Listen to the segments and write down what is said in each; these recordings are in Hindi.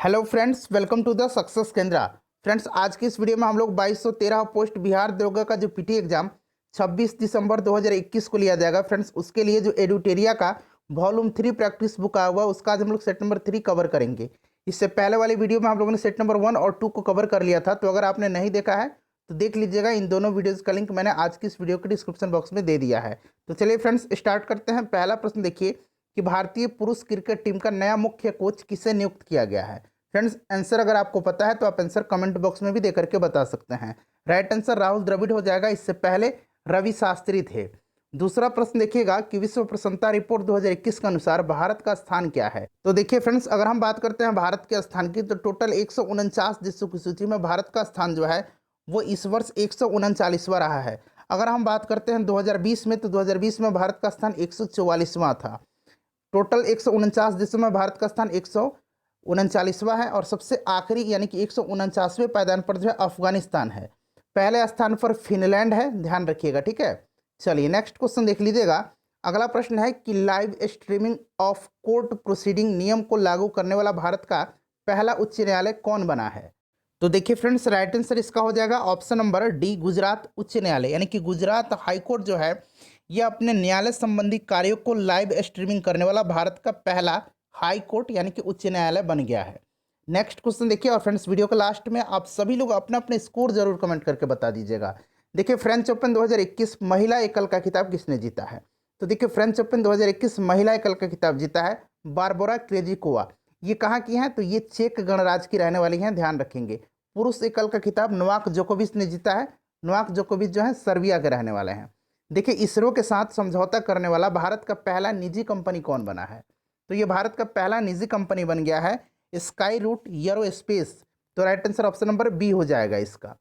Hello friends, welcome to the success Kendra. Friends, आज की इस वीडियो में हम लोग 2213 पोस्ट बिहार दरोगा का जो पीटी एग्जाम 26 दिसंबर 2021 को लिया जाएगा। फ्रेंड्स, उसके लिए जो एडुटेरिया का वॉल्यूम 3 प्रैक्टिस बुक आया हुआ है उसका आज हम लोग सेट नंबर 3 कवर करेंगे। इससे पहले वाली वीडियो में हम लोगों ने सेट नंबर 1 और 2 को कवर कर लिया था, तो अगर आपने नहीं देखा है तो देख लीजिएगा। इन दोनों वीडियोज़ का लिंक मैंने आज की इस वीडियो के डिस्क्रिप्शन बॉक्स में दे दिया है। तो चलिए फ्रेंड्स, स्टार्ट करते हैं। पहला प्रश्न देखिए कि भारतीय पुरुष क्रिकेट टीम का नया मुख्य कोच किसे नियुक्त किया गया है। फ्रेंड्स, आंसर अगर आपको पता है तो आप आंसर कमेंट बॉक्स में भी देकर के बता सकते हैं। राइट आंसर राहुल द्रविड़ हो जाएगा। इससे पहले रवि शास्त्री थे। दूसरा प्रश्न देखिएगा कि विश्व प्रसन्नता रिपोर्ट 2021 के अनुसार भारत का स्थान क्या है। तो देखिए फ्रेंड्स, अगर हम बात करते हैं भारत के स्थान की तो टोटल 149 देशों की सूची में भारत का स्थान जो है वो इस वर्ष 139वां रहा है। अगर हम बात करते हैं 2020 में तो 2020 में भारत का स्थान 144वां था। टोटल 149 देशों में भारत का स्थान 139वां है और सबसे आखिरी यानी कि 149वें पायदान पर जो है अफगानिस्तान है। पहले स्थान पर फिनलैंड है, ध्यान रखिएगा, ठीक है। चलिए नेक्स्ट क्वेश्चन देख लीजिएगा। अगला प्रश्न है कि live streaming of court proceeding नियम को लागू करने वाला भारत का पहला उच्च न्यायालय कौन बना है। तो देखिए फ्रेंड्स, राइट आंसर इसका हो जाएगा ऑप्शन नंबर डी, गुजरात उच्च न्यायालय। यानी कि गुजरात हाईकोर्ट जो है यह अपने न्यायालय संबंधी कार्यों को लाइव स्ट्रीमिंग करने वाला भारत का पहला हाई कोर्ट यानी कि उच्च न्यायालय बन गया है। नेक्स्ट क्वेश्चन देखिए। और फ्रेंड्स, वीडियो के लास्ट में आप सभी लोग अपना अपने स्कोर जरूर कमेंट करके बता दीजिएगा। देखिए, फ्रेंच ओपन 2021 महिला एकल का खिताब किसने जीता है। तो देखिए, फ्रेंच ओपन 2021 महिला एकल का खिताब जीता है बारबोरा क्रेजिकोवा। ये कहाँ की हैं तो ये चेक गणराज्य की रहने वाली हैं, ध्यान रखेंगे। पुरुष एकल का खिताब नोवाक जोकोविच ने जीता है। नोवाक जोकोविच जो है सर्बिया के रहने वाले हैं। देखिए, इसरो के साथ समझौता करने वाला भारत का पहला निजी कंपनी कौन बना है। तो ये भारत का पहला निजी कंपनी बन गया है स्काई रूट एरोस्पेस। तो right answer option number B हो जाएगा इसका।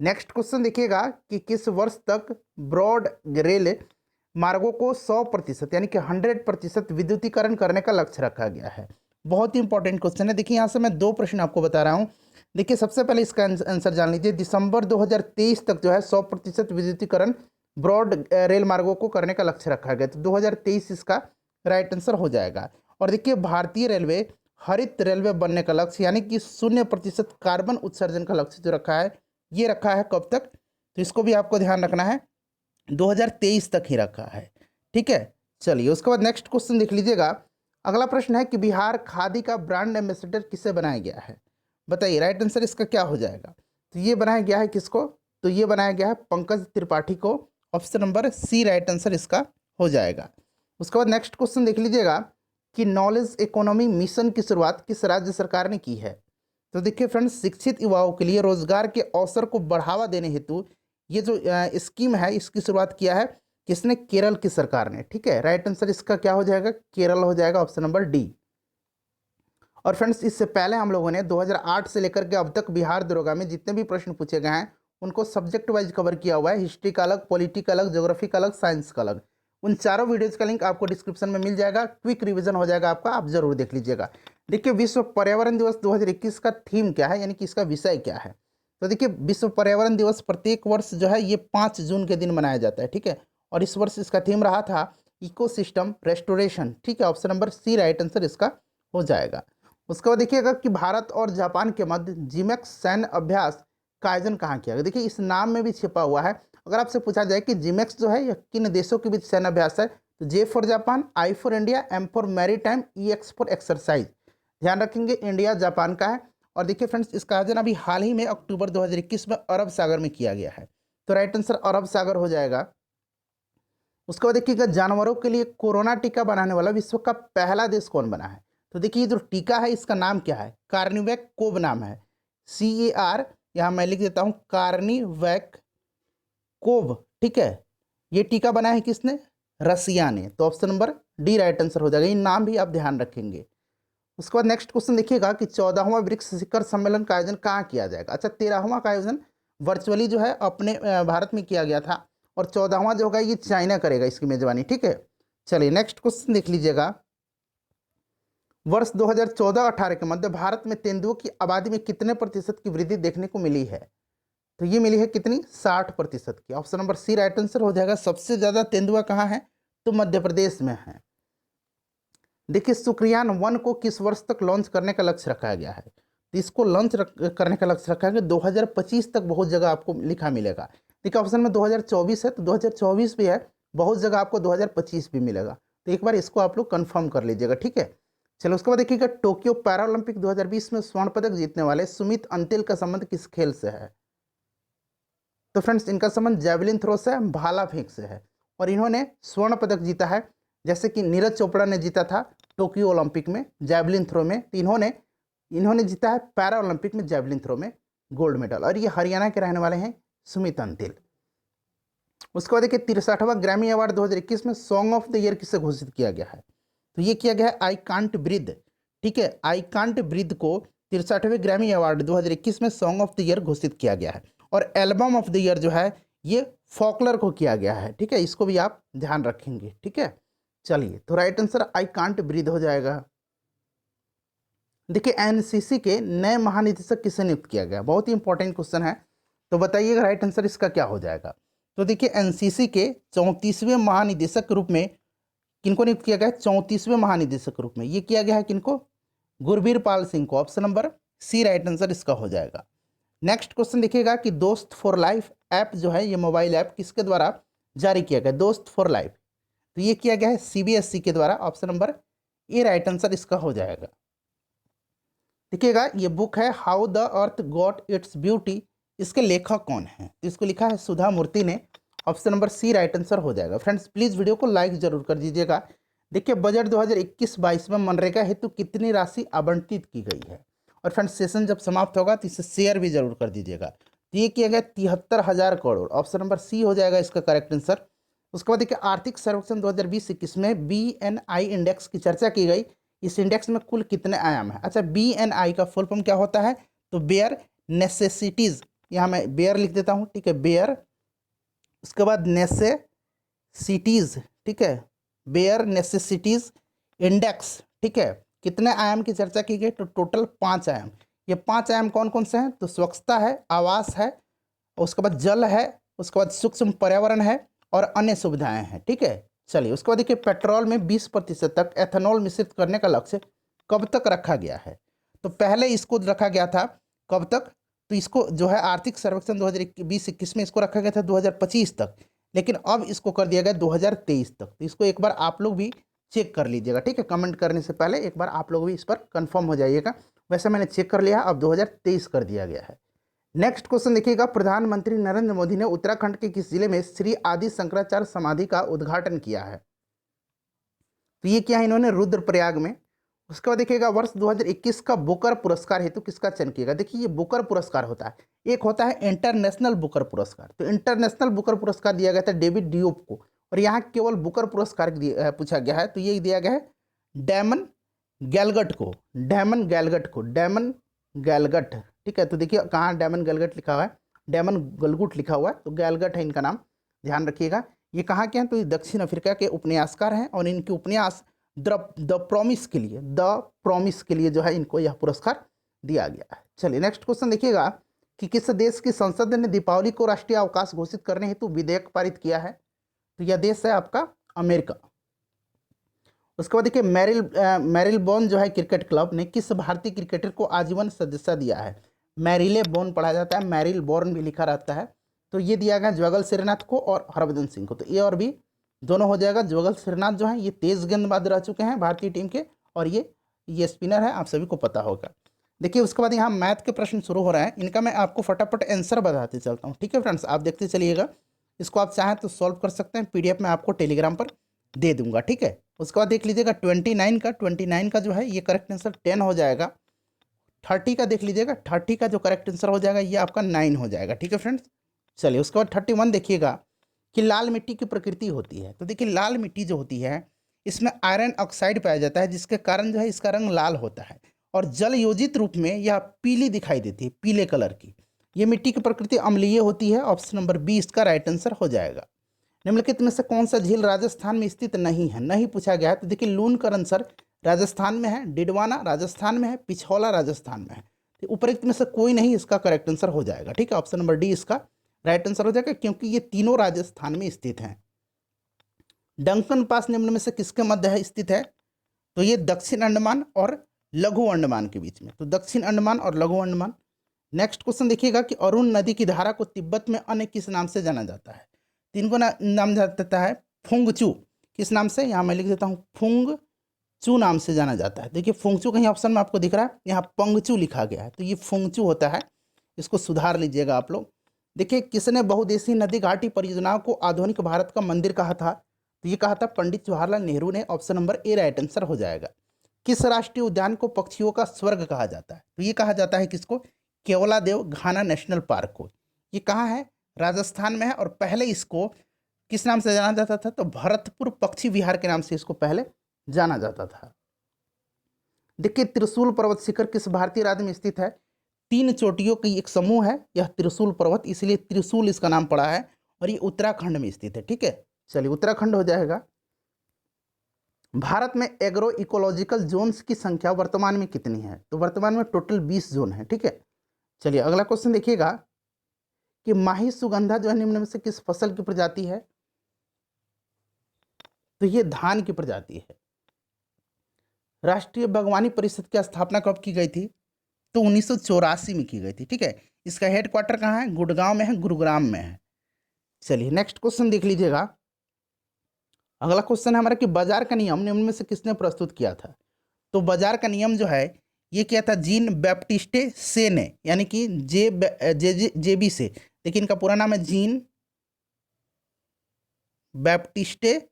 नेक्स्ट क्वेश्चन देखिएगा कि किस वर्ष तक ब्रॉड रेल मार्गों को 100% यानी कि 100% विद्युतीकरण करने का लक्ष्य रखा गया है। बहुत ही इंपॉर्टेंट क्वेश्चन है। देखिए, यहाँ से मैं दो प्रश्न आपको बता रहा हूँ। देखिए, सबसे पहले इसका आंसर जान लीजिए। दिसंबर 2023 तक जो है 100% विद्युतीकरण ब्रॉड रेल मार्गों को करने का लक्ष्य रखा गया। तो 2023 इसका राइट आंसर हो जाएगा। और देखिए, भारतीय रेलवे हरित रेलवे बनने का लक्ष्य यानी कि 0% कार्बन उत्सर्जन का लक्ष्य जो रखा है ये रखा है कब तक, तो इसको भी आपको ध्यान रखना है, 2023 तक ही रखा है, ठीक है। चलिए उसके बाद नेक्स्ट क्वेश्चन देख लीजिएगा। अगला प्रश्न है कि बिहार खादी का ब्रांड एम्बेसडर किसे बनाया गया है। बताइए राइट आंसर इसका क्या हो जाएगा। तो ये बनाया गया है किसको, तो ये बनाया गया है पंकज त्रिपाठी को। Option number C right answer इसका हो जाएगा। उसके बाद नेक्स्ट क्वेश्चन देख लीजिएगा कि नॉलेज इकोनॉमी मिशन की शुरुआत किस राज्य सरकार ने की है। तो देखिए फ्रेंड्स, शिक्षित युवाओं के लिए रोजगार के अवसर को बढ़ावा देने हेतु ये जो स्कीम है इसकी शुरुआत किया है किसने, केरल की सरकार ने, ठीक है। राइट आंसर इसका क्या हो जाएगा, केरल हो जाएगा, ऑप्शन नंबर डी। और फ्रेंड्स, इससे पहले हम लोगों ने 2008 से लेकर के अब तक बिहार दरोगा में जितने भी प्रश्न पूछे गए हैं उनको सब्जेक्ट वाइज कवर किया हुआ है। हिस्ट्री का अलग, पॉलिटी का अलग, ज्योग्राफी का अलग, साइंस का अलग। उन चारों वीडियोज का लिंक आपको डिस्क्रिप्शन में मिल जाएगा। क्विक रिवीजन हो जाएगा आपका, आप जरूर देख लीजिएगा। देखिए, विश्व पर्यावरण दिवस 2021 का थीम क्या है यानी कि इसका विषय क्या है। तो देखिए, विश्व पर्यावरण दिवस प्रत्येक वर्ष जो है ये 5 जून के दिन मनाया जाता है, ठीक है। और इस वर्ष इसका थीम रहा था इकोसिस्टम रेस्टोरेशन, ठीक है। Option number C right answer इसका हो जाएगा। उसके बाद देखिएगा कि भारत और जापान के मध्य जिमेक्स सैन्य अभ्यास का आयोजन कहाँ किया गया। देखिए, इस नाम में भी छिपा हुआ है। अगर आपसे पूछा जाए कि जिमेक्स जो है यह किन देशों के बीच सैन्य अभ्यास है, तो J for Japan, I for India, M for maritime, E X for exercise. ध्यान रखेंगे, इंडिया जापान का है। और देखिए फ्रेंड्स, इसका आयोजन अभी हाल ही में अक्टूबर 2021 में अरब सागर में किया गया है। तो राइट आंसर अरब सागर हो जाएगा। उसके बाद देखिएगा, जानवरों के लिए कोरोना टीका बनाने वाला विश्व का पहला देश कौन बना है। तो देखिए, जो टीका है इसका नाम क्या है, कार्निवैक कोव नाम है, CAR, यहाँ मैं लिख देता हूँ कार्निवैक कोव, ठीक है। ये टीका बनाया है किसने, रसिया ने। तो option number D right answer हो जाएगा। ये नाम भी आप ध्यान रखेंगे। उसके बाद नेक्स्ट क्वेश्चन देखिएगा कि 14वां ब्रिक्स शिखर सम्मेलन का आयोजन कहाँ किया जाएगा। अच्छा, 13वां का आयोजन वर्चुअली जो है अपने भारत में किया गया था और 14वां जो होगा ये चाइना करेगा इसकी मेजबानी, ठीक है। चलिए नेक्स्ट क्वेश्चन देख लीजिएगा। वर्ष 2014-18 के मध्य भारत में तेंदुओं की आबादी में कितने प्रतिशत की वृद्धि देखने को मिली है। तो ये मिली है कितनी, 60% की। Option number C right answer हो जाएगा। सबसे ज्यादा तेंदुआ कहाँ है, तो मध्य प्रदेश में है। देखिए, शुक्रयान 1 को किस वर्ष तक लॉन्च करने का लक्ष्य रखा गया है। तो इसको लॉन्च करने का लक्ष्य रखा है कि 2025 तक बहुत जगह आपको लिखा मिलेगा। देखिए ऑप्शन में 2024 है, तो 2024 भी है, बहुत जगह आपको 2025 भी मिलेगा। तो एक बार इसको आप लोग कंफर्म कर लीजिएगा, ठीक है। चलो उसके बाद देखिएगा, टोक्यो पैरालंपिक 2020 में स्वर्ण पदक जीतने वाले सुमित अंतिल का संबंध किस खेल से है? तो फ्रेंड्स इनका संबंध जैवलिन थ्रो से, भाला फेंक से है, और इन्होंने स्वर्ण पदक जीता है। जैसे कि नीरज चोपड़ा ने जीता था टोक्यो ओलंपिक में जैवलिन थ्रो में, तो इन्होंने जीता है पैरा ओलंपिक में जैवलिन थ्रो में गोल्ड मेडल, और ये हरियाणा के रहने वाले हैं सुमित अंतिल। उसके बाद देखिए 63वां ग्रैमी अवार्ड 2021 में सॉन्ग ऑफ द ईयर किसे घोषित किया गया है? तो ये किया गया है आई कांट ब्रीथ, ठीक है। आई कांट ब्रीथ को 63वें ग्रैमी अवार्ड 2021 में सॉन्ग ऑफ द ईयर घोषित किया गया है। और एल्बम ऑफ द ईयर जो है ये फॉकलर को किया गया है, ठीक है। इसको भी आप ध्यान रखेंगे, ठीक है। चलिए तो right answer I can't breathe हो जाएगा। देखिए एनसीसी के नए महानिदेशक किसे नियुक्त किया गया? बहुत ही इंपॉर्टेंट क्वेश्चन है, तो बताइएगा राइट आंसर इसका क्या हो जाएगा। तो देखिए एनसीसी के 34वें महानिदेशक के रूप में किनको नियुक्त किया गया है? 34वें महानिदेशक के रूप में ये किया गया है किनको? गुरबीर पाल सिंह को। Option number C right answer इसका हो जाएगा। नेक्स्ट क्वेश्चन देखिएगा कि दोस्त फॉर लाइफ ऐप जो है, ये मोबाइल ऐप किसके द्वारा जारी किया गया? दोस्त फॉर लाइफ, तो ये किया गया है सीबीएसई के द्वारा। Option number A right answer इसका हो जाएगा। देखिएगा ये बुक है how the earth got its beauty, इसके लेखक कौन है? तो इसको लिखा है सुधा मूर्ति ने। Option number C right answer हो जाएगा। फ्रेंड्स प्लीज़ वीडियो को लाइक जरूर कर दीजिएगा। देखिए बजट 2021-22 में मनरेगा हेतु कितनी राशि आवंटित की गई है? और फ्रेंड्स सेशन जब समाप्त होगा तो इसे शेयर भी जरूर कर दीजिएगा। तो ये किया गया 73,000 करोड़। ऑप्शन नंबर सी हो जाएगा इसका करेक्ट आंसर। उसके बाद देखिए आर्थिक सर्वेक्षण 2020-21 में BNI इंडेक्स की चर्चा की गई। इस इंडेक्स में कुल कितने आयाम है? अच्छा BNI का फुल फॉर्म क्या होता है? तो बेयर नेसेसिटीज़, यहाँ मैं बेयर लिख देता हूँ, ठीक है, बेयर, उसके बाद नेसेसिटीज़, ठीक है, बेयर नेसेसिटीज़ इंडेक्स, ठीक है। कितने आयाम की चर्चा की गई? तो टोटल 5 आयाम। ये 5 आयाम कौन कौन से हैं? तो स्वच्छता है, आवास है, उसके बाद जल है, उसके बाद सूक्ष्म पर्यावरण है, और अन्य सुविधाएं हैं, ठीक है। चलिए उसके बाद देखिए पेट्रोल में 20% तक एथेनॉल मिश्रित करने का लक्ष्य कब तक रखा गया है? तो पहले इसको रखा गया था कब तक? तो इसको जो है आर्थिक सर्वेक्षण 2020-21 में इसको रखा गया था 2025 तक, लेकिन अब इसको कर दिया गया 2023 तक। तो इसको एक बार आप लोग भी चेक कर लीजिएगा, ठीक है। कमेंट करने से पहले एक बार आप लोग भी इस पर कंफर्म हो जाइएगा। वैसे मैंने चेक कर लिया, अब 2023 कर दिया गया है। नेक्स्ट क्वेश्चन देखिएगा, प्रधानमंत्री नरेंद्र मोदी ने उत्तराखंड के किस जिले में श्री आदि शंकराचार्य समाधि का उद्घाटन किया है? तो ये किया है इन्होंने रुद्रप्रयाग में। उसके बाद देखिएगा वर्ष 2021 का बुकर पुरस्कार हेतु किसका चयन किया? देखिए ये बुकर पुरस्कार होता है, एक होता है इंटरनेशनल बुकर पुरस्कार। तो इंटरनेशनल बुकर पुरस्कार दिया गया था डेविड डियोप को, और यहाँ केवल बुकर पुरस्कार पूछा गया है, तो ये दिया गया है डैमन गैलगट को, डैमन गैलगट को, डैमन गैलगट, ठीक है। तो देखिए कहाँ डैमन गैलगट लिखा हुआ है, डैमन गलगुट लिखा हुआ है, तो गैलगट है इनका नाम, ध्यान रखिएगा। ये कहाँ के हैं? तो ये दक्षिण अफ्रीका के उपन्यासकार हैं, और इनके उपन्यास द प्रॉमिस के लिए जो है इनको यह पुरस्कार दिया गया है। चलिए नेक्स्ट क्वेश्चन देखिएगा कि किस देश की संसद ने दीपावली को राष्ट्रीय अवकाश घोषित करने हेतु विधेयक पारित किया है? तो यह देश है आपका अमेरिका। उसके बाद देखिए मैरिलबोन जो है क्रिकेट क्लब ने किस भारतीय क्रिकेटर को आजीवन सदस्यता दिया है? मैरिलेबोन पढ़ा जाता है, मैरिलबोर्न भी लिखा रहता है। तो ये दिया गया जुगल श्रीनाथ को और हरभजन सिंह को। तो ए और बी दोनों हो जाएगा। जुगल श्रीनाथ जो है ये तेज गेंदबाज रह चुके हैं भारतीय टीम के, और ये स्पिनर है, आप सभी को पता होगा। देखिए उसके बाद यहाँ मैथ के प्रश्न शुरू हो रहे हैं, इनका मैं आपको फटाफट आंसर बताते चलता हूँ, ठीक है फ्रेंड्स, आप देखते चलिएगा। इसको आप चाहें तो सॉल्व कर सकते हैं, PDF में आपको टेलीग्राम पर दे दूंगा, ठीक है। उसके बाद देख लीजिएगा 29 का जो है ये करेक्ट आंसर 10 हो जाएगा। 30 का देख लीजिएगा, 30 का जो करेक्ट आंसर हो जाएगा ये आपका 9 हो जाएगा, ठीक है फ्रेंड्स। चलिए उसके बाद 31 देखिएगा कि लाल मिट्टी की प्रकृति होती है। तो देखिए लाल मिट्टी जो होती है इसमें आयरन ऑक्साइड पाया जाता है, जिसके कारण जो है इसका रंग लाल होता है, और जल योजित रूप में यह पीली दिखाई देती है, पीले कलर की। ये मिट्टी की प्रकृति अम्लीय होती है। ऑप्शन नंबर बी इसका राइट आंसर हो जाएगा। निम्नलिखित में से कौन सा झील राजस्थान में स्थित नहीं है? नहीं पूछा गया है। तो देखिए लूनकरण सर राजस्थान में है, डिडवाना राजस्थान में है, पिछौला राजस्थान में है। तो उपरोक्त में से कोई नहीं इसका करेक्ट आंसर हो जाएगा, ठीक है। ऑप्शन नंबर डी इसका राइट आंसर हो जाएगा, क्योंकि ये तीनों राजस्थान में स्थित हैं। डंकन पास निम्न में से किसके मध्य है स्थित है? तो ये दक्षिण अंडमान और लघु अंडमान के बीच में, तो दक्षिण अंडमान और लघु अंडमान। नेक्स्ट क्वेश्चन देखिएगा कि अरुण नदी की धारा को तिब्बत में अन्य किस नाम से जाना जाता है? तो इनको नाम जाता है फुंगचू। किस नाम से? यहाँ मैं लिख देता हूँ, फुंगचू नाम से जाना जाता है। देखिए फुंगचू कहीं ऑप्शन में आपको दिख रहा है, यहाँ पंगचू लिखा गया है, तो ये फुंगचू होता है, इसको सुधार लीजिएगा आप लोग। देखिए किसने बहुदेशीय नदी घाटी परियोजनाओं को आधुनिक भारत का मंदिर कहा था? तो ये कहा था पंडित जवाहरलाल नेहरू ने। Option number A right answer हो जाएगा। किस राष्ट्रीय उद्यान को पक्षियों का स्वर्ग कहा जाता है? तो ये कहा जाता है किसको? केवलादेव घाना नेशनल पार्क को। ये कहाँ है? राजस्थान में है, और पहले इसको किस नाम से जाना जाता था? तो भरतपुर पक्षी विहार के नाम से इसको पहले जाना जाता था। देखिए त्रिशूल पर्वत शिखर किस भारतीय राज्य में स्थित है? 3 चोटियों की एक समूह है यह त्रिशूल पर्वत, इसलिए त्रिशूल इसका नाम पड़ा है, और ये उत्तराखंड में स्थित है। ठीक है, चलिए उत्तराखंड हो जाएगा। भारत में एग्रो इकोलॉजिकल जोन्स की संख्या वर्तमान में कितनी है? तो वर्तमान में टोटल 20 जोन है। ठीक है, चलिए अगला क्वेश्चन देखिएगा कि माही सुगंधा जो है निम्न में से किस फसल की प्रजाति है? तो ये धान की प्रजाति है। राष्ट्रीय बागवानी परिषद की स्थापना कब की गई थी? तो 1984 में की गई थी। ठीक है, इसका हेडक्वार्टर कहाँ है? गुड़गांव में है, गुरुग्राम में है। चलिए नेक्स्ट क्वेश्चन देख लीजिएगा। अगला क्वेश्चन है हमारा कि बाजार का नियम निम्न में से किसने प्रस्तुत किया था? तो बाजार का नियम जो है ये किया था जीन बैप्टिस्टे से ने, यानी कि जेबी से। देखिए इनका पूरा नाम है जीन बैप्टिस्टे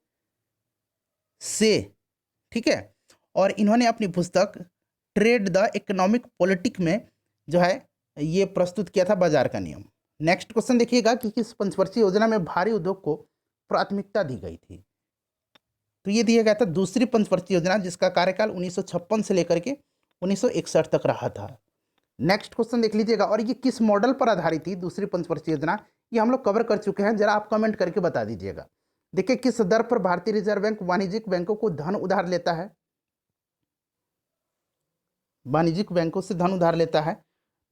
से। ठीक है, और इन्होंने अपनी पुस्तक ट्रेड द इकोनॉमिक पॉलिटिक में जो है ये प्रस्तुत किया था बाजार का नियम। नेक्स्ट क्वेश्चन देखिएगा कि किस पंचवर्षीय योजना में भारी उद्योग को प्राथमिकता दी गई थी? तो ये दिया गया था दूसरी पंचवर्षीय योजना, जिसका कार्यकाल 1956 से लेकर के 1961 तक रहा था। नेक्स्ट क्वेश्चन देख लीजिएगा, और ये किस मॉडल पर आधारित थी दूसरी पंचवर्षीय योजना? ये हम लोग कवर कर चुके हैं, जरा आप कमेंट करके बता दीजिएगा। देखिए किस दर पर भारतीय रिजर्व बैंक वाणिज्यिक बैंकों को धन उधार लेता है? वाणिज्यिक बैंकों से धन उधार लेता है,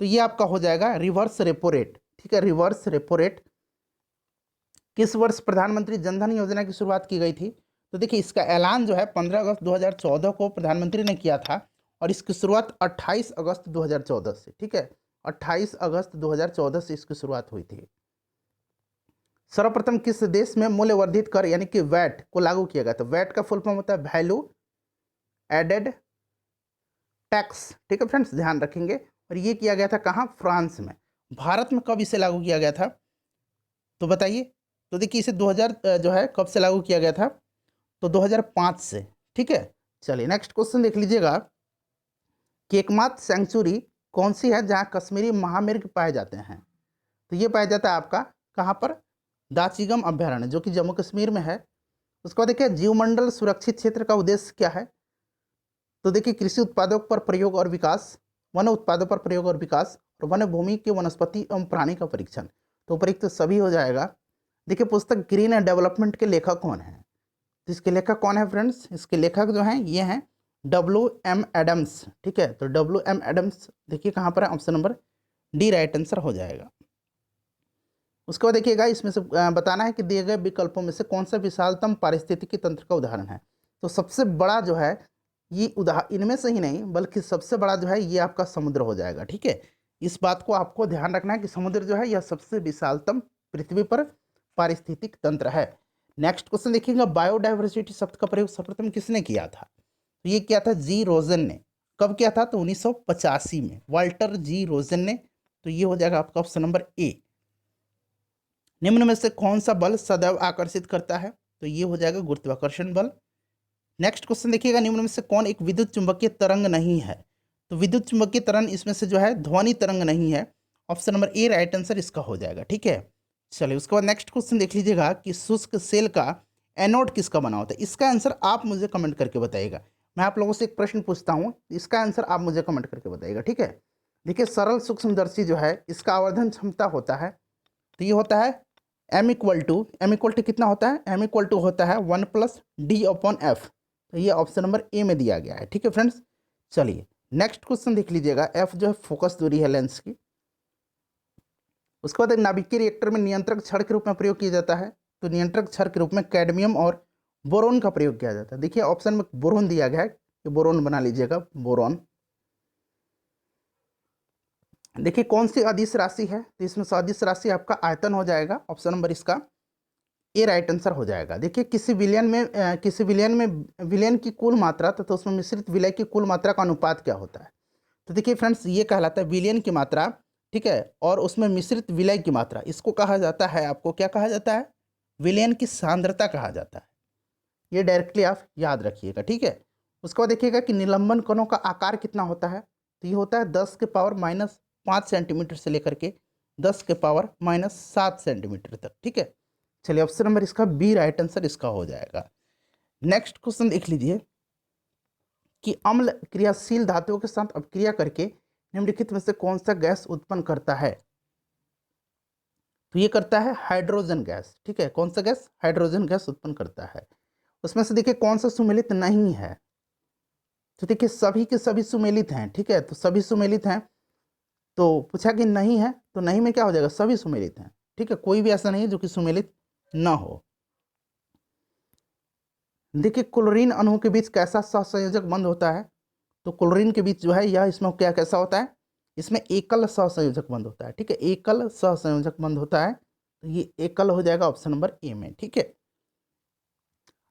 तो ये आपका हो जाएगा रिवर्स रेपो रेट। ठीक है, रिवर्स रेपो रेट। किस वर्ष प्रधानमंत्री जनधन योजना की शुरुआत की गई थी? तो देखिए इसका ऐलान जो है 15 अगस्त 2014 को प्रधानमंत्री ने किया था, और इसकी शुरुआत 28 अगस्त 2014 से। ठीक है, 28 अगस्त 2014 से इसकी शुरुआत हुई थी। सर्वप्रथम किस देश में मूल्य वर्धित कर यानी कि वैट को लागू किया गया था? वैट का फुल फॉर्म होता है वैल्यू एडेड टैक्स। ठीक है फ्रेंड्स, ध्यान रखेंगे। और ये किया गया था कहाँ? फ्रांस में। भारत में कब इसे लागू किया गया था? तो बताइए। तो देखिए इसे 2000 जो है कब से लागू किया गया था? तो 2005 से। ठीक है, चलिए नेक्स्ट क्वेश्चन देख लीजिएगा कि एकमात्र सेंचुरी कौन सी है जहां कश्मीरी महामृग पाए जाते हैं? तो ये पाया जाता है आपका कहाँ पर? दाचिगम अभ्यारण्य, जो कि जम्मू कश्मीर में है। उसके बाद देखिए जीवमंडल सुरक्षित क्षेत्र का उद्देश्य क्या है? तो देखिए कृषि उत्पादों पर प्रयोग और विकास, वन उत्पादों पर प्रयोग और विकास, और वन भूमि के वनस्पति एवं प्राणी का परीक्षण। तो उपयुक्त तो सभी हो जाएगा। देखिए पुस्तक ग्रीन एंड डेवलपमेंट के लेखक कौन है? तो इसके लेखक कौन है फ्रेंड्स? इसके लेखक जो हैं ये हैं WM एडम्स। ठीक है, तो WM एडम्स देखिए कहाँ पर है? Option number D right answer हो जाएगा। उसके बाद देखिएगा इसमें से बताना है कि दिए गए विकल्पों में से कौन सा विशालतम पारिस्थितिकी तंत्र का उदाहरण है? तो सबसे बड़ा जो है ये इनमें से ही नहीं बल्कि सबसे बड़ा जो है ये आपका समुद्र हो जाएगा। ठीक है, इस बात को आपको ध्यान रखना है कि समुद्र जो है यह सबसे विशालतम पृथ्वी पर पारिस्थितिक तंत्र है। नेक्स्ट क्वेश्चन देखिएगा, बायोडाइवर्सिटी शब्द का प्रयोग सर्वप्रथम किसने किया था? तो ये किया था जी रोजन ने। कब किया था? तो 1985 में, वाल्टर जी रोजन ने। तो ये हो जाएगा आपका ऑप्शन नंबर ए। निम्न में से कौन सा बल सदैव आकर्षित करता है? तो ये हो जाएगा गुरुत्वाकर्षण बल। नेक्स्ट क्वेश्चन देखिएगा, निम्न में से कौन एक विद्युत चुंबकीय तरंग नहीं है? तो विद्युत चुंबकीय तरंग इसमें से जो है ध्वनि तरंग नहीं है। Option number A right answer इसका हो जाएगा। ठीक है, चलिए उसके बाद नेक्स्ट क्वेश्चन देख लीजिएगा कि शुष्क सेल का एनोड किसका बना होता है? इसका आंसर आप मुझे कमेंट करके बताइएगा। मैं आप लोगों से एक प्रश्न पूछता हूँ, इसका आंसर आप मुझे कमेंट करके बताइएगा। ठीक है, देखिए सरल सूक्ष्मदर्शी जो है इसका आवर्धन क्षमता होता है, तो ये होता है m इक्वल टू कितना होता है? m इक्वल टू होता है 1 + d/f। तो ये ऑप्शन नंबर ए में दिया गया है। ठीक है फ्रेंड्स, चलिए नेक्स्ट क्वेश्चन देख लीजिएगा। f जो है फोकस दूरी है लेंस की। उसके बाद एक नाभिकीय रिएक्टर में नियंत्रक छड़ के रूप में प्रयोग किया जाता है, तो नियंत्रक छड़ के रूप में कैडमियम और बोरोन का प्रयोग किया जाता है। देखिए ऑप्शन में बोरोन दिया गया है, कि बोरोन बना लीजिएगा, बोरोन। देखिए कौन सी अदिश राशि है, तो इसमें से अदिश राशि आपका आयतन हो जाएगा, ऑप्शन नंबर इसका ए राइट आंसर हो जाएगा। देखिए किसी विलयन की कुल मात्रा तथा उसमें मिश्रित विलय की कुल मात्रा का अनुपात क्या होता है। तो देखिए फ्रेंड्स ये कहलाता है विलयन की मात्रा, ठीक है, और उसमें मिश्रित विलय की मात्रा, इसको कहा जाता है, आपको क्या कहा जाता है, विलयन की सांद्रता कहा जाता है। ये डायरेक्टली आप याद रखिएगा, ठीक है। उसके बाद देखिएगा कि निलंबन कणों का आकार कितना होता है, तो ये होता है 10 के पावर -5 सेंटीमीटर से लेकर के 10 के पावर -7 सेंटीमीटर तक, ठीक है। चलिए ऑप्शन नंबर इसका बी राइट आंसर इसका हो जाएगा। नेक्स्ट क्वेश्चन देख लीजिए कि अम्ल क्रियाशील धातुओं के साथ अपक्रिया करके निम्नलिखित में से कौन सा गैस उत्पन्न करता है। तो ये करता है हाइड्रोजन गैस, ठीक है, कौन सा गैस, हाइड्रोजन गैस उत्पन्न करता है। उसमें से देखिए कौन सा सुमेलित नहीं है, तो देखिए सभी के सभी सुमेलित हैं, ठीक है, तो सभी सुमेलित हैं, तो पूछा कि नहीं है, तो नहीं में क्या हो जाएगा, सभी सुमेलित हैं, ठीक है, कोई भी ऐसा नहीं है जो कि सुमेलित ना हो। देखिए क्लोरीन अणुओं के बीच कैसा सहसंयोजक बंध होता है, तो क्लोरीन के बीच जो है यह इसमें क्या कैसा होता है, इसमें एकल सहसंयोजक बंध होता है, ठीक है, एकल सहसंयोजक बंध होता है, तो ये एकल हो जाएगा ऑप्शन नंबर ए में, ठीक है।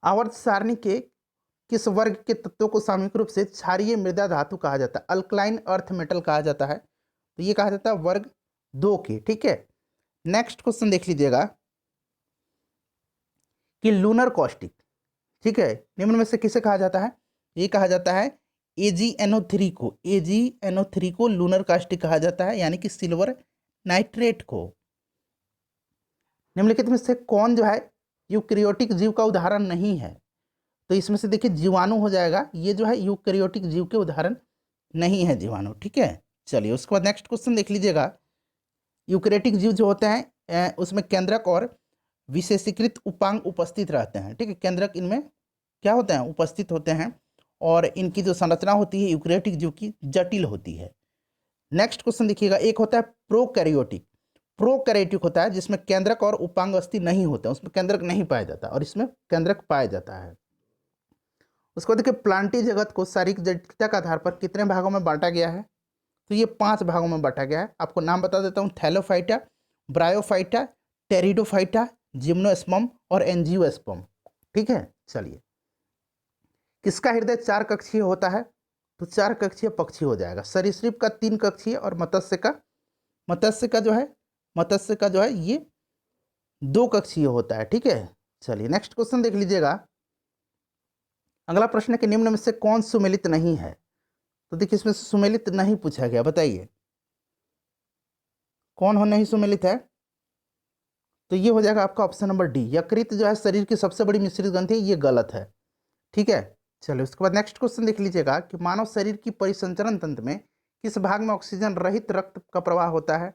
आवर्त सारणी के किस वर्ग के तत्वों को सामूहिक रूप से क्षारीय मृदा धातु कहा जाता है, अल्कलाइन अर्थ मेटल कहा जाता है, तो ये कहा जाता है वर्ग 2 के, ठीक है। नेक्स्ट क्वेश्चन देख लीजिएगा कि लूनर कॉस्टिक, ठीक है, निम्न में से किसे कहा जाता है, ये कहा जाता है AgNO3 को, AgNO3 को लूनर कास्टिक कहा जाता है, यानी कि सिल्वर नाइट्रेट को। निम्नलिखित में से कौन जो है यूकैरियोटिक जीव का उदाहरण नहीं है, तो इसमें से देखिए जीवाणु हो जाएगा, ये जो है यूकैरियोटिक जीव के उदाहरण नहीं है जीवाणु, ठीक है। चलिए उसके बाद नेक्स्ट क्वेश्चन देख लीजिएगा, यूकैरियोटिक जीव जो होते हैं उसमें केंद्रक और विशेषीकृत उपांग उपस्थित रहते हैं, ठीक है, केंद्रक इनमें क्या होते हैं, उपस्थित होते हैं, और इनकी जो संरचना होती है यूकैरियोटिक जीव की जटिल होती है। नेक्स्ट क्वेश्चन देखिएगा, एक होता है प्रोकैरियोटिक, प्रोकैरियोटिक होता है जिसमें केंद्रक और उपांग अस्थि नहीं होते, उसमें केंद्रक नहीं पाया जाता, और इसमें केंद्रक पाया जाता है। उसके बाद देखिए प्लांटी जगत को शारीरिक जटिलता के आधार पर कितने भागों में बांटा गया है, तो ये 5 भागों में बांटा गया है। आपको नाम बता देता हूँ, थैलोफाइटा, ब्रायोफाइटा, टेरिडोफाइटा, जिम्नोस्पर्म और एंजियोस्पर्म, ठीक है। चलिए किसका हृदय 4 कक्षीय होता है, तो 4 कक्षीय पक्षी हो जाएगा, सरीसृप का 3 कक्षीय और मत्स्य का जो है ये 2 कक्षीय होता है, ठीक है। चलिए नेक्स्ट क्वेश्चन देख लीजिएगा, अगला प्रश्न है कि निम्न में से कौन सुमेलित नहीं है, तो देखिए इसमें सुमेलित नहीं पूछा गया, बताइए कौन हो नहीं सुमेलित है, तो ये हो जाएगा आपका ऑप्शन नंबर डी, यकृत जो है शरीर की सबसे बड़ी मिश्रित ग्रंथि, ये गलत है, ठीक है। चलिए उसके बाद नेक्स्ट क्वेश्चन देख लीजिएगा कि मानव शरीर की परिसंचरण तंत्र में किस भाग में ऑक्सीजन रहित रक्त का प्रवाह होता है,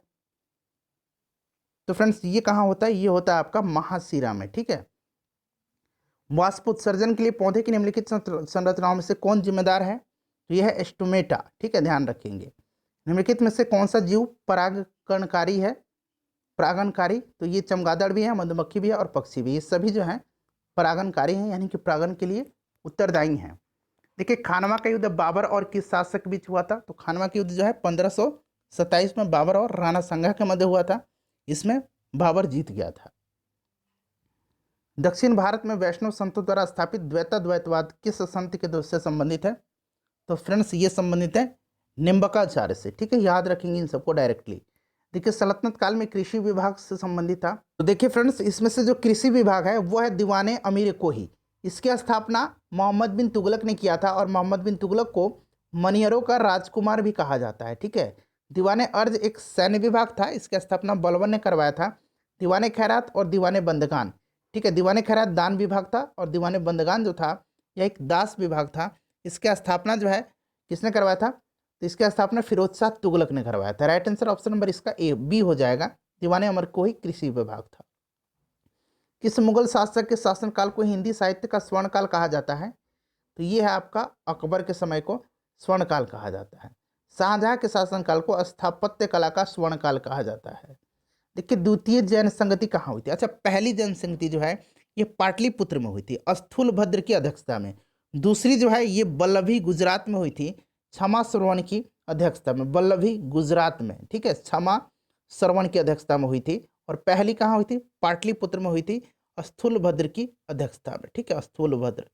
तो फ्रेंड्स ये कहाँ होता है, ये होता है आपका महाशिरा में, ठीक है। वाष्पोत्सर्जन के लिए पौधे की निम्नलिखित संरचनाओं में से कौन जिम्मेदार है, तो यह है स्टोमेटा, ठीक है, ध्यान रखेंगे। निम्नलिखित में से कौन सा जीव परागणकारी है, परागणकारी, तो ये चमगादड़ भी है, मधुमक्खी भी है और पक्षी भी, ये सभी जो है परागणकारी हैं, यानी कि परागण के लिए उत्तरदायी हैं। देखिए खानवा का युद्ध बाबर और किस शासक के बीच हुआ था, तो खानवा का युद्ध जो है 1527 में बाबर और राणा संगा के मध्य हुआ था, इसमें बाबर जीत गया था। दक्षिण भारत में वैष्णव संतों द्वारा स्थापित द्वैताद्वैतवाद किस संत के से संबंधित है, तो फ्रेंड्स ये संबंधित है निम्बकाचार्य से, ठीक है, याद रखेंगे इन सबको डायरेक्टली। देखिए सल्तनत काल में कृषि विभाग से संबंधित था, तो देखिए फ्रेंड्स इसमें से जो कृषि विभाग है वो है दीवाने अमीर कोही, इसकी स्थापना मोहम्मद बिन तुगलक ने किया था, और मोहम्मद बिन तुगलक को मनियरों का राजकुमार भी कहा जाता है, ठीक है। दीवाने अर्ज एक सैन्य विभाग था, इसकी स्थापना बलबन ने करवाया था। दीवाने खैरात और दीवाने बंदगान, ठीक है, दीवाने खैरात दान विभाग था, और दीवाने बंदगान जो था यह एक दास विभाग था। इसकी स्थापना जो है किसने करवाया था, तो इसकी स्थापना फिरोज शाह तुगलक ने करवाया था। राइट आंसर ऑप्शन नंबर इसका ए बी हो जाएगा, दीवाने अमर कोही कृषि विभाग था। किस मुगल शासक के शासनकाल को हिंदी साहित्य का स्वर्णकाल कहा जाता है, तो ये है आपका अकबर के समय को स्वर्णकाल कहा जाता है। शाहजहां के शासनकाल को स्थापत्य कला का स्वर्णकाल कहा जाता है। देखिए द्वितीय जैन संगति कहाँ हुई थी, अच्छा पहली जैन संगति जो है ये पाटलिपुत्र में हुई थी, स्थूलभद्र की अध्यक्षता में। दूसरी जो है ये बल्लभी गुजरात में हुई थी, क्षमा श्रवण की अध्यक्षता में, वल्लभी गुजरात में, ठीक है, क्षमा श्रवण की अध्यक्षता में हुई थी। और पहली कहाँ हुई थी? पाटलिपुत्र में हुई थी, स्थूलभद्र की अध्यक्षता में, ठीक है, स्थूलभद्र।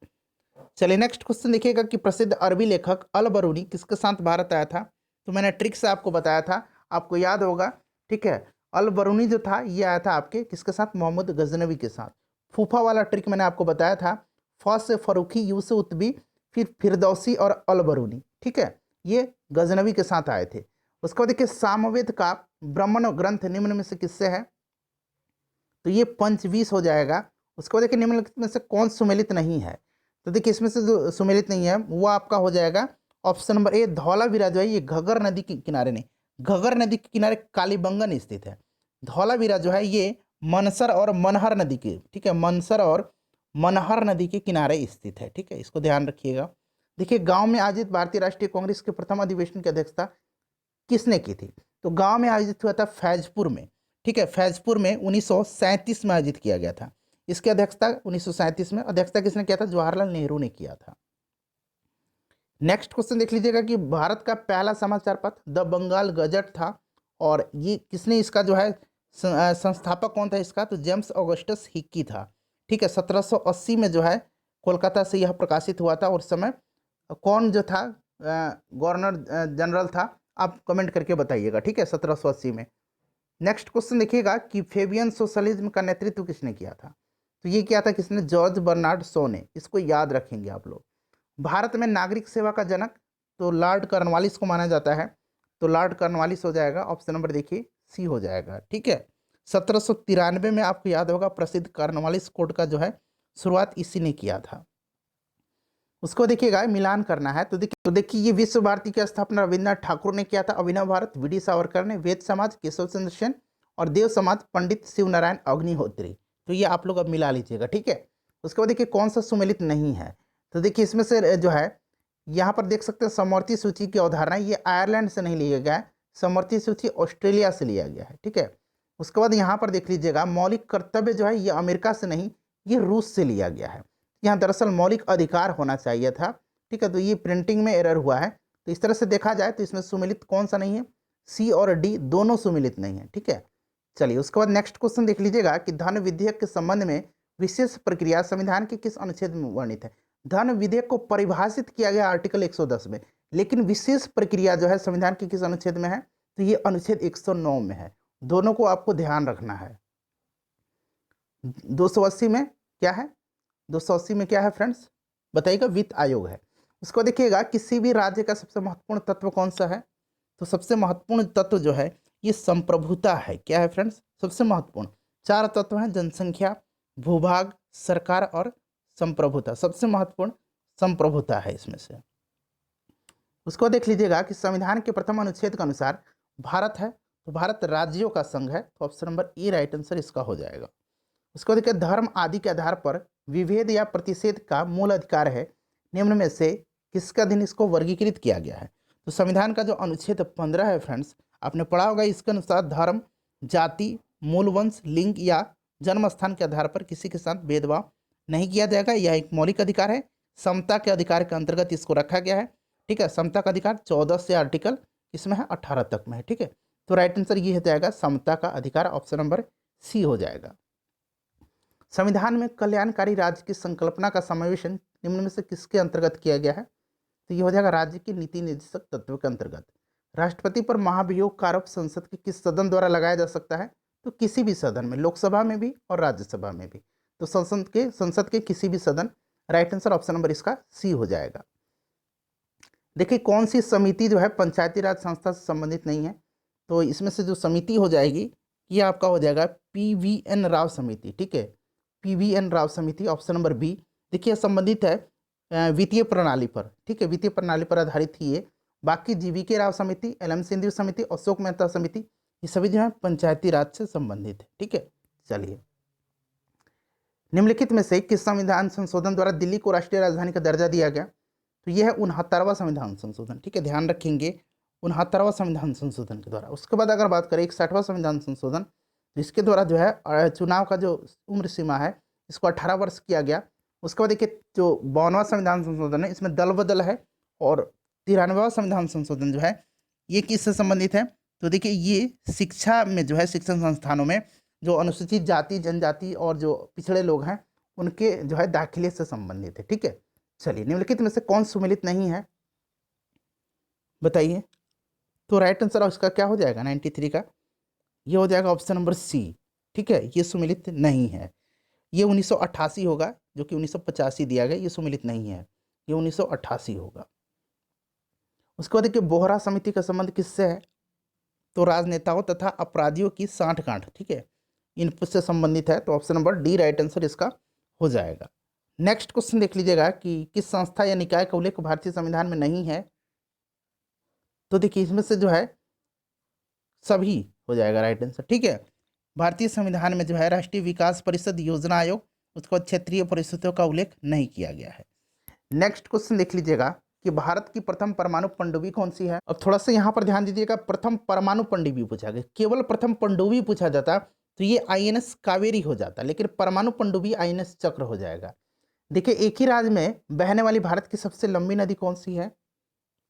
चलिए नेक्स्ट क्वेश्चन देखिएगा कि प्रसिद्ध अरबी लेखक अल बरूनी किसके साथ भारत आया था? तो मैंने ट्रिक से आपको बताया था, आपको याद होगा, ठीक है। अल बरूनी जो था ये आया था आपके किसके साथ? मोहम्मद गजनवी के साथ। फूफा वाला ट्रिक मैंने आपको बताया था, फ से फरूखी, यू से उत्बी, फिर फिरदौसी और अल बरूनी, ठीक है, ये गजनवी के साथ आए थे। उसके बाद देखिए सामवेद का ब्राह्मण ग्रंथ निम्न में से किससे है? तो ये पंचवीस हो जाएगा। उसके बाद देखिए निम्नलिखित में से कौन सुमेलित नहीं है? तो देखिए इसमें से जो सुमेलित नहीं है वो आपका हो जाएगा ऑप्शन नंबर ए, धौलावीरा जो है ये घगर नदी के किनारे नहीं, घगर नदी के किनारे कालीबंगन स्थित है। धौलावीरा जो है ये मनसर और मनहर नदी के, ठीक है, मनसर और मनहर नदी के किनारे स्थित है, ठीक है, इसको ध्यान रखिएगा। देखिए गांव में आयोजित भारतीय राष्ट्रीय कांग्रेस के प्रथम अधिवेशन की अध्यक्षता किसने की थी? तो गांव में आयोजित हुआ था फैजपुर में, ठीक है, फैजपुर में 1937 में आयोजित किया गया था। इसकी अध्यक्षता 1937 में, अध्यक्षता किसने किया था? जवाहरलाल नेहरू ने किया था। नेक्स्ट क्वेश्चन देख लीजिएगा कि भारत का पहला समाचार पत्र द बंगाल गजट था, और ये किसने इसका जो है संस्थापक कौन था इसका? तो जेम्स ऑगस्टस हिक्की था, ठीक है। 1780 में जो है कोलकाता से यह प्रकाशित हुआ था। और उस समय कौन जो था गवर्नर जनरल था? आप कमेंट करके बताइएगा, ठीक है, 1780 में। नेक्स्ट क्वेश्चन देखिएगा कि फेबियन सोशलिज्म का नेतृत्व किसने किया था? तो ये क्या था? किसने? जॉर्ज बर्नार्ड शॉ ने। इसको याद रखेंगे आप लोग। भारत में नागरिक सेवा का जनक तो लॉर्ड कॉर्नवालिस को माना जाता है, तो लॉर्ड कॉर्नवालिस हो जाएगा, ऑप्शन नंबर देखिए सी हो जाएगा, ठीक है। 1793 में आपको याद होगा प्रसिद्ध कॉर्नवालिस कोड का जो है शुरुआत इसी ने किया था। उसको देखिएगा मिलान करना है। तो देखिए ये विश्व भारती की स्थापना रविन्द्रनाथ ठाकुर ने किया था, अभिनव भारत वी.डी. सावरकर ने, वेद समाज केशव चंद्र सेन, और देव समाज पंडित शिव नारायण अग्निहोत्री। तो ये आप लोग अब मिला लीजिएगा, ठीक है। उसके बाद देखिए कौन सा सुमेलित नहीं है? तो देखिए इसमें से जो है यहाँ पर देख सकते हैं समवर्ती सूची की अवधारणा, ये आयरलैंड से नहीं लिया गया है, समवर्ती सूची ऑस्ट्रेलिया से लिया गया है, ठीक है। उसके बाद यहाँ पर देख लीजिएगा मौलिक कर्तव्य जो है ये अमेरिका से नहीं, ये रूस से लिया गया है। यहाँ दरअसल मौलिक अधिकार होना चाहिए था, ठीक है, तो ये प्रिंटिंग में एरर हुआ है। तो इस तरह से देखा जाए तो इसमें सुमेलित कौन सा नहीं है? सी और डी दोनों सुमेलित नहीं है, ठीक है। चलिए उसके बाद नेक्स्ट क्वेश्चन देख लीजिएगा कि धन विधेयक के संबंध में विशेष प्रक्रिया संविधान के किस अनुच्छेद में वर्णित है? धन विधेयक को परिभाषित किया गया आर्टिकल 110 में, लेकिन विशेष प्रक्रिया जो है संविधान के किस अनुच्छेद में है? तो ये अनुच्छेद 109 में है। दोनों को आपको ध्यान रखना है। 280 में क्या है? 280 में क्या है फ्रेंड्स? बताइएगा। वित्त आयोग है। उसको देखिएगा किसी भी राज्य का सबसे महत्वपूर्ण तत्व कौन सा है? तो सबसे महत्वपूर्ण तत्व जो है ये संप्रभुता है। क्या है फ्रेंड्स? सबसे महत्वपूर्ण 4 तत्व हैं, जनसंख्या, भूभाग, सरकार और संप्रभुता। सबसे महत्वपूर्ण संप्रभुता है इसमें से। उसको देख लीजिएगा कि संविधान के प्रथम अनुच्छेद के अनुसार भारत है तो भारत राज्यों का संघ है, तो option number A right answer इसका हो जाएगा। उसको देखिए धर्म आदि के आधार पर विभेद या प्रतिषेध का मूल अधिकार है, निम्न में से किसके अधीन इसको वर्गीकृत किया गया है? तो संविधान का जो अनुच्छेद 15 है फ्रेंड्स, आपने पढ़ा होगा, इसके अनुसार धर्म, जाति, मूल वंश, लिंग या जन्म स्थान के आधार पर किसी के साथ भेदभाव नहीं किया जाएगा। यह एक मौलिक अधिकार है। समता के अधिकार के अंतर्गत इसको रखा गया है, ठीक है। समता का अधिकार 14 से आर्टिकल इसमें है 18 तक में है, ठीक है। तो राइट आंसर ये हो जाएगा समता का अधिकार, ऑप्शन नंबर सी हो जाएगा। संविधान में कल्याणकारी राज्य की संकल्पना का समावेशन निम्न में से किसके अंतर्गत किया गया है? तो ये हो जाएगा राज्य की नीति निर्देशक तत्व के अंतर्गत। राष्ट्रपति पर महाभियोग का आरोप संसद के किस सदन द्वारा लगाया जा सकता है? तो किसी भी सदन में, लोकसभा में भी और राज्यसभा में भी। तो संसद के किसी भी सदन, राइट आंसर ऑप्शन नंबर इसका सी हो जाएगा। देखिए कौन सी समिति जो है पंचायती राज संस्था से संबंधित नहीं है? तो इसमें से जो समिति हो जाएगी ये आपका हो जाएगा PVN राव समिति, ठीक है, PVN राव समिति, ऑप्शन नंबर बी। देखिए संबंधित है वित्तीय प्रणाली पर, ठीक है, वित्तीय प्रणाली पर आधारित ही ये। बाकी GVK राव समिति, LM सिंधु समिति, अशोक मेहता समिति, ये सभी जो है पंचायती राज से संबंधित है, ठीक है। चलिए निम्नलिखित में से किस संविधान संशोधन द्वारा दिल्ली को राष्ट्रीय राजधानी का दर्जा दिया गया? तो यह है 69वां संविधान संशोधन, ठीक है, ध्यान रखेंगे 69वां संविधान संशोधन के द्वारा। उसके बाद अगर बात करें 61वां संविधान संशोधन, तो इसके द्वारा जो है चुनाव का जो उम्र सीमा है इसको 18 वर्ष किया गया। उसके बाद देखिए जो 52वां संविधान संशोधन है इसमें दल बदल है, और 93वां संविधान संशोधन जो है ये किससे संबंधित है? तो देखिए ये शिक्षा में जो है, शिक्षण संस्थानों में जो अनुसूचित जाति जनजाति और जो पिछड़े लोग हैं उनके जो है दाखिले से संबंधित है। ठीक है, चलिए निम्नलिखित में से कौन सुमेलित नहीं है बताइए। तो राइट आंसर उसका क्या हो जाएगा 93 का? ये हो जाएगा ऑप्शन नंबर सी। ठीक है, ये सुमेलित नहीं है। ये 1988 होगा, जो कि 1985 दिया गया, ये सुमेलित नहीं है, ये 1988 होगा। उसके बाद देखिए बोहरा समिति का संबंध किससे है? तो राजनेताओं तथा अपराधियों की सांठगांठ, ठीक है, इनसे संबंधित है। तो option number D right answer इसका हो जाएगा। नेक्स्ट क्वेश्चन देख लीजिएगा कि किस संस्था या निकाय का उल्लेख भारतीय संविधान में नहीं है? तो देखिए इसमें से जो है सभी हो जाएगा राइट आंसर। ठीक है, भारतीय संविधान में जो है राष्ट्रीय विकास परिषद, योजना आयोग, उसके बाद क्षेत्रीय परिषदों का उल्लेख नहीं किया गया है। नेक्स्ट क्वेश्चन देख लीजिएगा कि भारत की प्रथम परमाणु पनडुब्बी कौन सी है? अब थोड़ा सा यहाँ पर ध्यान दीजिएगा, प्रथम परमाणु पनडुब्बी पूछा गया। केवल प्रथम पनडुब्बी पूछा जाता तो ये आईएनएस कावेरी हो जाता, लेकिन परमाणु पनडुब्बी आईएनएस चक्र हो जाएगा। देखिए एक ही राज्य में बहने वाली भारत की सबसे लंबी नदी कौन सी है?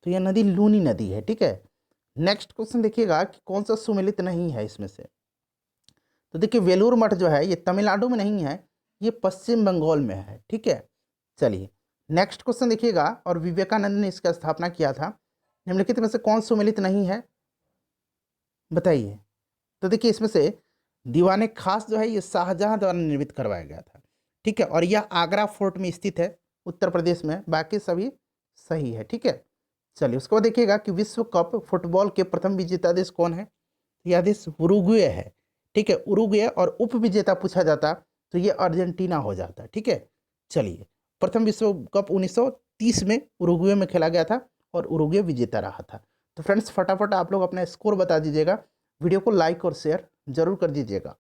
तो यह नदी लूनी नदी है। ठीक है, नेक्स्ट क्वेश्चन देखिएगा कि कौन सा सुमेलित नहीं है इसमें से? तो देखिए वेलूर मठ जो है ये तमिलनाडु में नहीं है, ये पश्चिम बंगाल में है। ठीक है, चलिए नेक्स्ट क्वेश्चन देखिएगा, और विवेकानंद ने इसका स्थापना किया था, निम्नलिखित में से कौन सुमेलित नहीं है बताइए। तो देखिए इसमें से दीवाने खास जो है ये शाहजहां द्वारा निर्मित करवाया गया था। ठीक है, और यह आगरा फोर्ट में स्थित है उत्तर प्रदेश में, बाकी सभी सही है। ठीक है, चलिए उसके बाद देखिएगा कि विश्व कप फुटबॉल के प्रथम विजेता देश कौन है? यह देश उरुग्वे है। ठीक है, उरुग्वे, और उप विजेता पूछा जाता तो ये अर्जेंटीना हो जाता। ठीक है, चलिए प्रथम विश्व कप 1930 में उरुग्वे में खेला गया था और उरुग्वे विजेता रहा था। तो फ्रेंड्स फटाफट आप लोग अपना स्कोर बता दीजिएगा, वीडियो को लाइक और शेयर जरूर कर दीजिएगा।